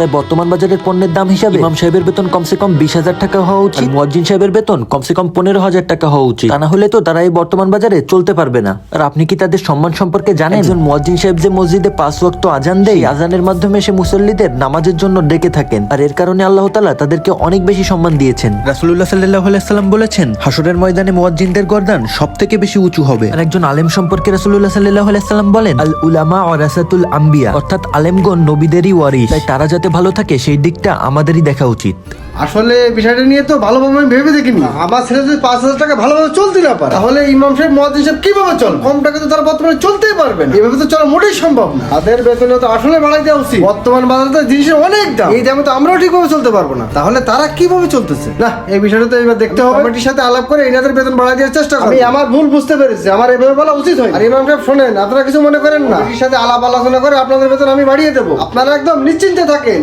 তাই বর্তমান বাজারের পণ্যের দাম হিসাবে ইমাম সাহেবের বেতন কমসে কম 20,000 টাকা হওয়া উচিত, মুয়াজ্জিন সাহেবের বেতন কমসে কম 15,000 টাকা হওয়া উচিত। তা না হলে তো তারা এই বর্তমান বাজারে চলতে পারবে না। আর আপনি কি তাদের সম্মান সম্পর্কে জানেন? একজন মুয়াজ্জিন সাহেব যে মসজিদে 5 ওয়াক্ত আজান দেয়, আজানের মাধ্যমে সে মুসল্লিদের নামাজের জন্য ডেকে থাকেন, আর এর কারণে আল্লাহ তাআলা তাদেরকে অনেক বেশি সম্মান দিয়েছেন। রাসূলুল্লাহ সাল্লাল্লাহু আলাইহি ওয়াসাল্লাম বলেছেন, হাসরের ময়দানে মুয়াজ্জিনদের গর্দান সবথেকে বেশি উঁচু হবে। আর একজন আলেম সম্পর্কে রাসূলুল্লাহ সাল্লাল্লাহু আলাইহি ওয়াসাল্লাম বলেন, আল উলামা ওয়ারাসাতুল আম্বিয়া, অর্থাৎ আলেমগণ নবীদেরই ওয়ারিস। তাই তারা যাতে ভালো থাকে সেই দিকটা আমাদেরই দেখা উচিত। আসলে বিষয়টা নিয়ে তো ভালোভাবে আমি ভেবে দেখিনি। আমার ছেলে যদি 5,000 টাকা ভালোভাবে চলতে না পারে, তাহলে ইমাম সাহেব মুয়াজ্জিন সাহেব কিভাবে চল? কম টাকা তো তারা বর্তমানে চলতেই পারবে না। এভাবে তো চলা মোটেই সম্ভব না। তাদের বেতনে তো আসলে বাড়াই দেওয়া উচিত। বর্তমান বাজারে তো জিনিসের অনেক দাম, এই দামে তো আমরাও ঠিকভাবে চলতে পারবো না। তাহলে তারা কিভাবে চলতেছে? না, এই বিষয়টা তো এবার দেখতে হবে। কমিটির সাথে আলাপ করে এনাদের বেতন বাড়াই দেওয়ার চেষ্টা করব। আমি আমার ভুল বুঝতে পেরেছি, আমার এভাবে বলা উচিত হয়। আর ইমাম সাহেব শোনেন, আপনারা কিছু মনে করেন না, কমিটির সাথে আলাপ আলোচনা করে আপনাদের বেতন আমি বাড়িয়ে দেবো। আপনারা একদম নিশ্চিন্তে থাকেন।